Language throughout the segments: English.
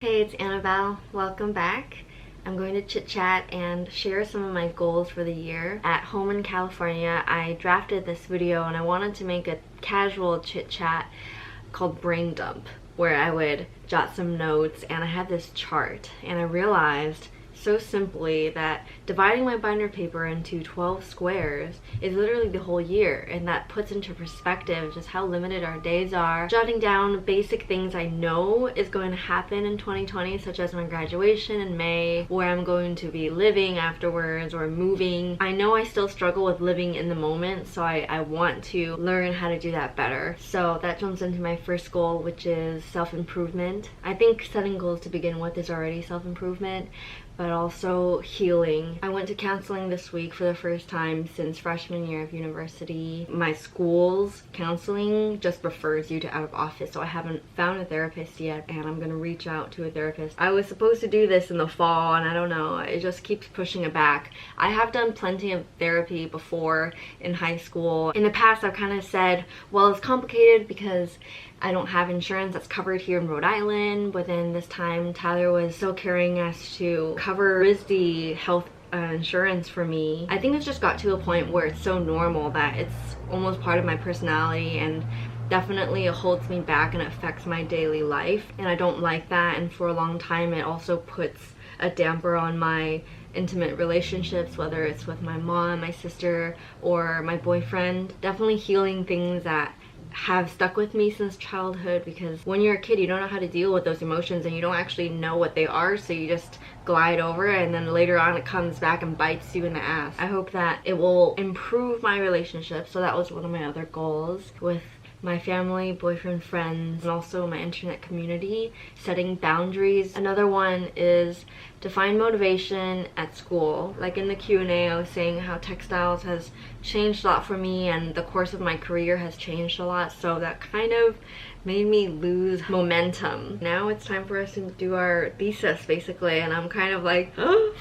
Hey, it's Annabelle. Welcome back. I'm going to chit chat and share some of my goals for the year. At home in California, I drafted this video and I wanted to make a casual chit chat called Brain Dump, where I would jot some notes, and I had this chart and I realized so simply that dividing my binder paper into 12 squares is literally the whole year, and that puts into perspective just how limited our days are. Jotting down basic things I know is going to happen in 2020, such as my graduation in May, where I'm going to be living afterwards, or moving. I know I still struggle with living in the moment, so I want to learn how to do that better. So that jumps into my first goal, which is self-improvement. I think setting goals to begin with is already self-improvement, but also healing. I went to counseling this week for the first time since freshman year of university. My school's counseling just refers you to out of office, so I haven't found a therapist yet, and I'm gonna reach out to a therapist. I was supposed to do this in the fall, and I don't know, it just keeps pushing it back. I have done plenty of therapy before in high school. In the past, I've kind of said, well, it's complicated because I don't have insurance that's covered here in Rhode Island, but then this time Tyler was so caring as to cover RISD health insurance for me. I think it's just got to a point where it's so normal that it's almost part of my personality, and definitely it holds me back and affects my daily life, and I don't like that. And for a long time it also puts a damper on my intimate relationships, whether it's with my mom, my sister, or my boyfriend. Definitely healing things that have stuck with me since childhood, because when you're a kid you don't know how to deal with those emotions and you don't actually know what they are, so you just glide over it, and then later on it comes back and bites you in the ass. I hope that it will improve my relationship. So that was one of my other goals with my family, boyfriend, friends, and also my internet community. Setting boundaries. Another one is to find motivation at school. Like in the Q&A, I was saying how textiles has changed a lot for me, and the course of my career has changed a lot, so that kind of made me lose momentum. Now it's time for us to do our thesis basically, and I'm kind of like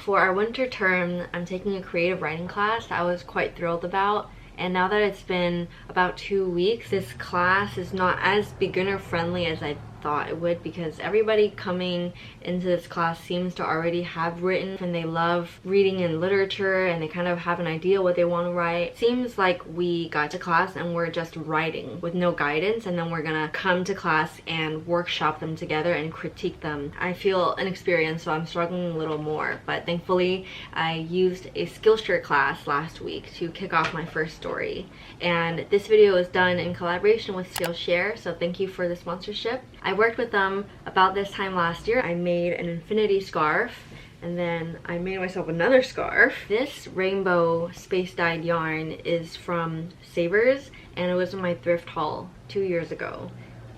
for our winter term, I'm taking a creative writing class that I was quite thrilled about. And now that it's been about 2 weeks, this class is not as beginner friendly as I thought it would, because everybody coming into this class seems to already have written, and they love reading and literature, and they kind of have an idea what they want to write. Seems like we got to class and we're just writing with no guidance, and then we're gonna come to class and workshop them together and critique them. I feel inexperienced, so I'm struggling a little more, but thankfully I used a Skillshare class last week to kick off my first story, and this video is done in collaboration with Skillshare, so thank you for the sponsorship. I worked with them about this time last year. I made an infinity scarf, and then I made myself another scarf. This rainbow space dyed yarn is from Savers, and it was in my thrift haul 2 years ago,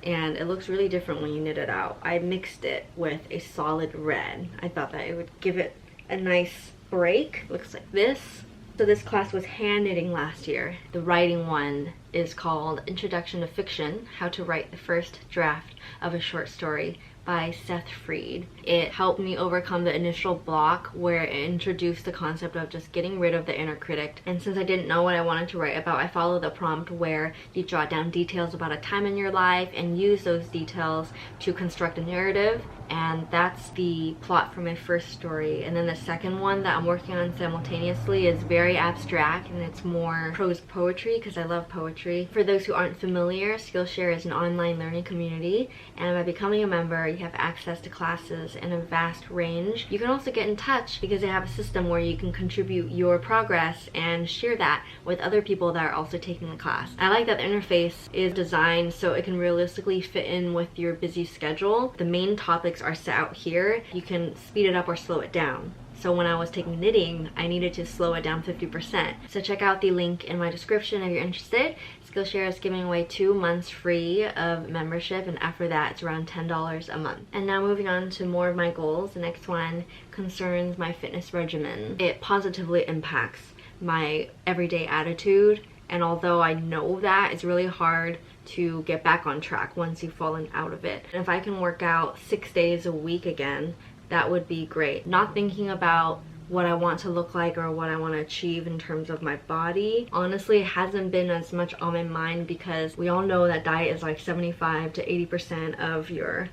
and it looks really different when you knit it out. I mixed it with a solid red. I thought that it would give it a nice break. Looks like this. So this class was hand knitting last year. The writing one is called Introduction to Fiction, How to Write the First Draft of a Short Story by Seth Freed. It helped me overcome the initial block where it introduced the concept of just getting rid of the inner critic. And since I didn't know what I wanted to write about, I followed the prompt where you jot down details about a time in your life and use those details to construct a narrative. And that's the plot for my first story. And then the second one that I'm working on simultaneously is very abstract, and it's more prose poetry because I love poetry. For those who aren't familiar, Skillshare is an online learning community, and by becoming a member you have access to classes in a vast range. You can also get in touch because they have a system where you can contribute your progress and share that with other people that are also taking the class. I like that the interface is designed so it can realistically fit in with your busy schedule. The main topics are set out here. You can speed it up or slow it down. So when I was taking knitting, I needed to slow it down 50%. So check out the link in my description if you're interested. Skillshare is giving away 2 months free of membership, and after that it's around $10 a month. And now moving on to more of my goals. The next one concerns my fitness regimen. It positively impacts my everyday attitude, and although I know that, it's really hard to get back on track once you've fallen out of it. And if I can work out 6 days a week again, that would be great. Not thinking about what I want to look like or what I want to achieve in terms of my body. Honestly, it hasn't been as much on my mind because we all know that diet is like 75 to 80% of your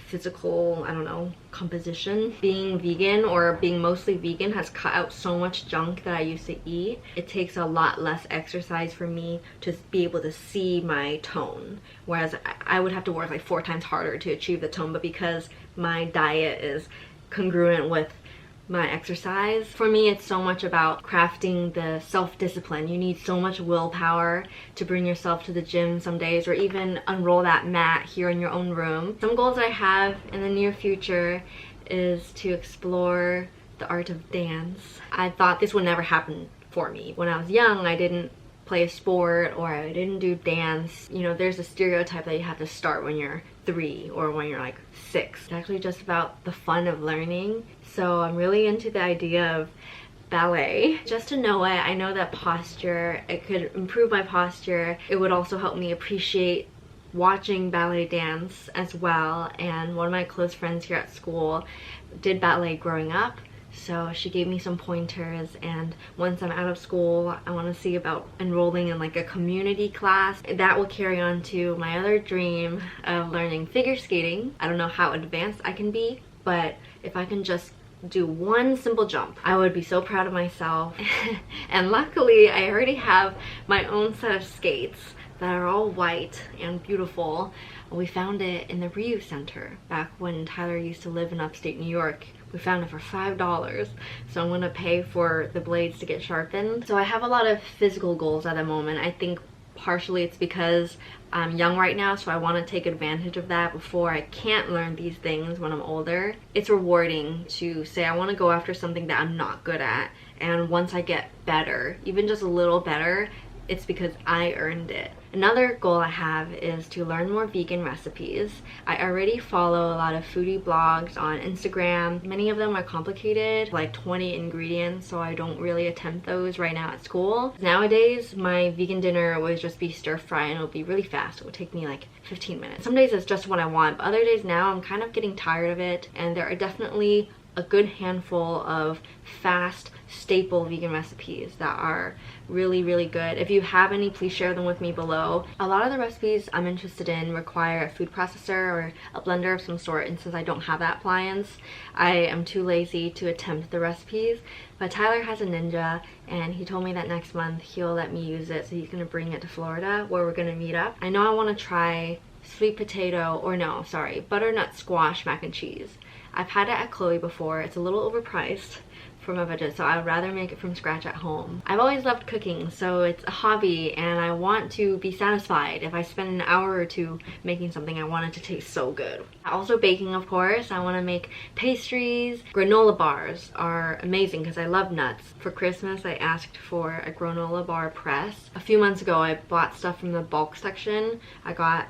physical, I don't know, composition. Being vegan, or being mostly vegan, has cut out so much junk that I used to eat. It takes a lot less exercise for me to be able to see my tone, whereas I would have to work like 4 times harder to achieve the tone. But because my diet is congruent with my exercise, for me it's so much about crafting the self-discipline. You need so much willpower to bring yourself to the gym some days, or even unroll that mat here in your own room. Some goals I have in the near future is to explore the art of dance. I thought this would never happen for me. When I was young, I didn't play a sport, or I didn't do dance. You know, there's a stereotype that you have to start when you're 3 or when you're like 6. It's actually just about the fun of learning. So I'm really into the idea of ballet. Just to know it, I know that posture, it could improve my posture. It would also help me appreciate watching ballet dance as well. And one of my close friends here at school did ballet growing up, so she gave me some pointers, and once I'm out of school, I want to see about enrolling in like a community class. That will carry on to my other dream of learning figure skating. I don't know how advanced I can be, but if I can just do one simple jump, I would be so proud of myself. And luckily, I already have my own set of skates that are all white and beautiful. We found it in the reuse center back when Tyler used to live in upstate New York. We found it for $5, so I'm gonna pay for the blades to get sharpened. So I have a lot of physical goals at the moment. I think partially it's because I'm young right now, so I want to take advantage of that before I can't learn these things when I'm older. It's rewarding to say I want to go after something that I'm not good at, and once I get better, even just a little better, it's because I earned it. Another goal I have is to learn more vegan recipes. I already follow a lot of foodie blogs on Instagram. Many of them are complicated, like 20 ingredients, so I don't really attempt those right now at school. Nowadays, my vegan dinner would just be stir fry, and it would be really fast. It would take me like 15 minutes. Some days it's just what I want, but other days now I'm kind of getting tired of it, and there are definitely a good handful of fast staple vegan recipes that are really good. If you have any, please share them with me below. A lot of the recipes I'm interested in require a food processor or a blender of some sort, and since I don't have that appliance, I am too lazy to attempt the recipes. But Tyler has a Ninja, and he told me that next month he'll let me use it, so he's gonna bring it to Florida where we're gonna meet up. I know I want to try sweet potato, or no, sorry, butternut squash mac and cheese. I've had it at Chloe before. It's a little overpriced for my budget, so I would rather make it from scratch at home. I've always loved cooking, so it's a hobby, and I want to be satisfied. If I spend an hour or two making something, I want it to taste so good. Also baking, of course. I want to make pastries. Granola bars are amazing because I love nuts. For Christmas, I asked for a granola bar press. A few months ago, I bought stuff from the bulk section. I got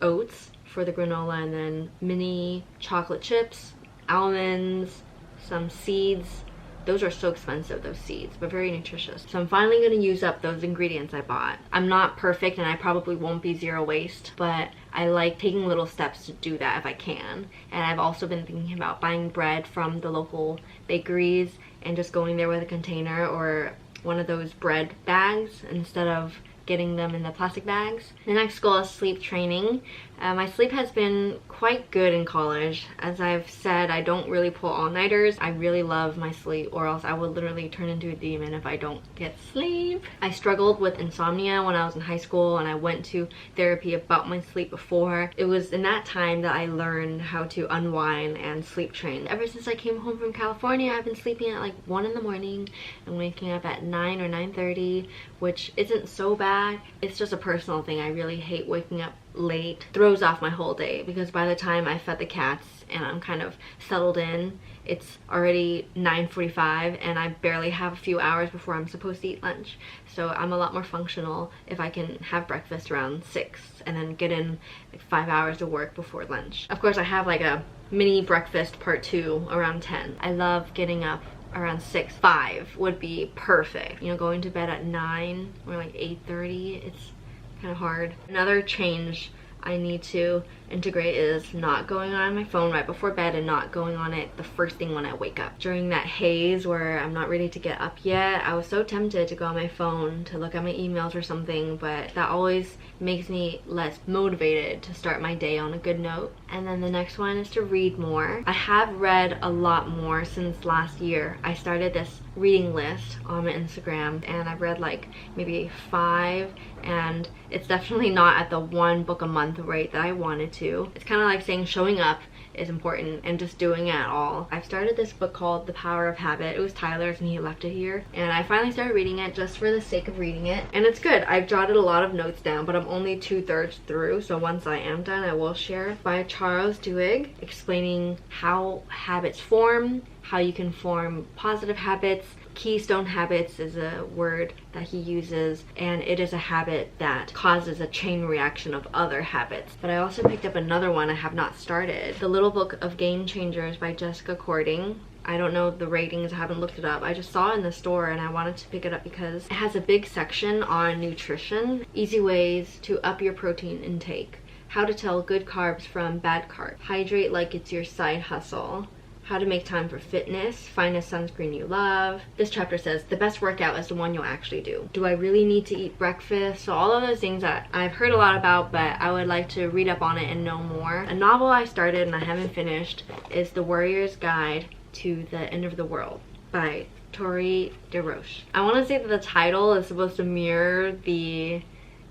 oats for the granola, and then mini chocolate chips, almonds, some seeds. Those are so expensive, those seeds, but very nutritious. So I'm finally going to use up those ingredients I bought. I'm not perfect, and I probably won't be zero waste, but I like taking little steps to do that if I can. And I've also been thinking about buying bread from the local bakeries and just going there with a container or one of those bread bags instead of getting them in the plastic bags. The next goal is sleep training. My sleep has been quite good in college. As I've said, I don't really pull all-nighters. I really love my sleep, or else I would literally turn into a demon if I don't get sleep. I struggled with insomnia when I was in high school, and I went to therapy about my sleep before. It was in that time that I learned how to unwind and sleep train. Ever since I came home from California, I've been sleeping at like 1 in the morning and waking up at 9 or 9:30, which isn't so bad. It's just a personal thing. I really hate waking up late. Throws off my whole day, because by the time I fed the cats and I'm kind of settled in, it's already 9:45, and I barely have a few hours before I'm supposed to eat lunch. So I'm a lot more functional if I can have breakfast around 6 and then get in like 5 hours of work before lunch. Of course, I have like a mini breakfast part 2 around 10. I love getting up around 6. 5 would be perfect. You know, going to bed at 9 or like 8:30, it's kind of hard. Another change I need to integrate is not going on my phone right before bed and not going on it the first thing when I wake up. During that haze where I'm not ready to get up yet, I was so tempted to go on my phone to look at my emails or something, but that always makes me less motivated to start my day on a good note. And then the next one is to read more. I have read a lot more since last year. I started this reading list on my Instagram and I've read like maybe 5, and it's definitely not at the 1 book a month rate that I wanted to. It's kind of like saying showing up is important and just doing it at all. I've started this book called The Power of Habit. It was Tyler's and he left it here, and I finally started reading it just for the sake of reading it, and it's good. I've jotted a lot of notes down, but I'm only 2/3 through, so once I am done I will share. By Charles Duhigg, explaining how habits form, how you can form positive habits. Keystone habits is a word that he uses, and it is a habit that causes a chain reaction of other habits. But I also picked up another one I have not started, The Little Book of Game Changers by Jessica Cording. I don't know the ratings, I haven't looked it up. I just saw it in the store and I wanted to pick it up because it has a big section on nutrition, easy ways to up your protein intake, how to tell good carbs from bad carbs, hydrate like it's your side hustle, how to make time for fitness, find a sunscreen you love. This chapter says the best workout is the one you'll actually do. Do I really need to eat breakfast? So all of those things that I've heard a lot about, but I would like to read up on it and know more. A novel I started and I haven't finished is The Warrior's Guide to the End of the World by Tori DeRoche. I want to say that the title is supposed to mirror the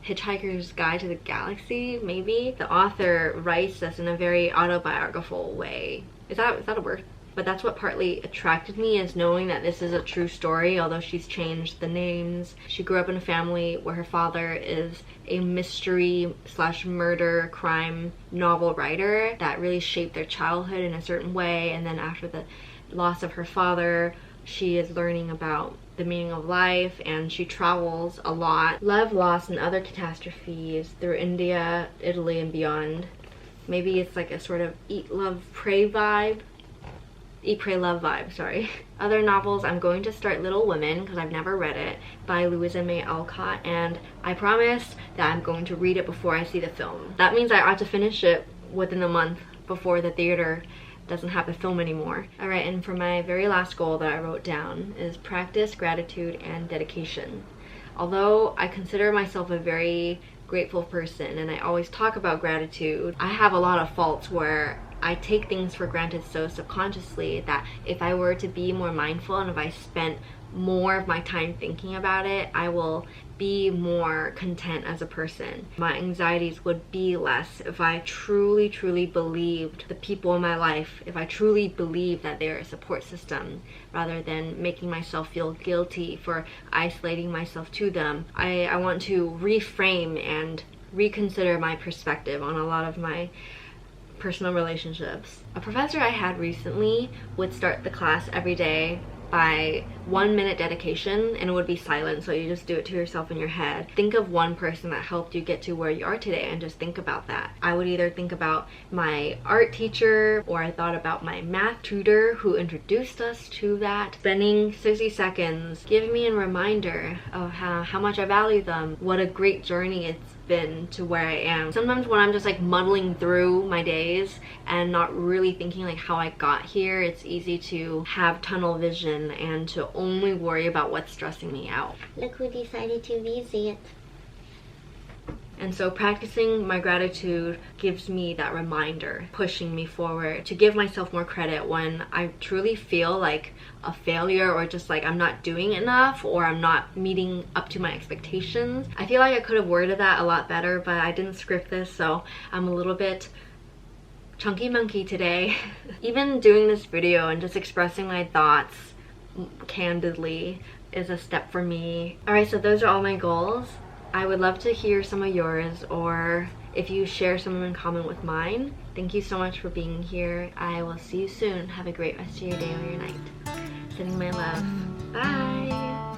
Hitchhiker's Guide to the Galaxy, maybe. The author writes this in a very autobiographical way. Is that a word? But that's what partly attracted me, is knowing that this is a true story, although she's changed the names. She grew up in a family where her father is a mystery / murder crime novel writer that really shaped their childhood in a certain way, and then after the loss of her father, she is learning about the meaning of life, and she travels a lot. Love, loss, and other catastrophes through India, Italy, and beyond. Maybe it's like a sort of eat, love, pray vibe. Eat, pray, love vibe, sorry. Other novels, I'm going to start Little Women because I've never read it, by Louisa May Alcott, and I promise that I'm going to read it before I see the film. That means I ought to finish it within a month before the theater doesn't have the film anymore. Alright, and for my very last goal that I wrote down is practice gratitude and dedication. Although I consider myself a very grateful person and I always talk about gratitude, I have a lot of faults where I take things for granted so subconsciously that if I were to be more mindful and if I spent more of my time thinking about it, I will be more content as a person. My anxieties would be less if I truly believed the people in my life, if I truly believed that they're a support system, rather than making myself feel guilty for isolating myself to them. I want to reframe and reconsider my perspective on a lot of my personal relationships. A professor I had recently would start the class every day by 1 minute dedication, and it would be silent, so you just do it to yourself in your head. Think of one person that helped you get to where you are today and just think about that. I would either think about my art teacher, or I thought about my math tutor who introduced us to that. Spending 60 seconds give me a reminder of how much I value them, what a great journey it's been to where I am. Sometimes when I'm just like muddling through my days and not really thinking like how I got here, it's easy to have tunnel vision and to only worry about what's stressing me out. Look who decided to visit. And so practicing my gratitude gives me that reminder, pushing me forward to give myself more credit when I truly feel like a failure, or just like I'm not doing enough, or I'm not meeting up to my expectations. I feel like I could have worded that a lot better, but I didn't script this, so I'm a little bit chunky monkey today. Even doing this video and just expressing my thoughts candidly is a step for me. Alright, so those are all my goals. I would love to hear some of yours, or if you share some of them in common with mine. Thank you so much for being here. I will see you soon. Have a great rest of your day or your night. Sending my love. Bye!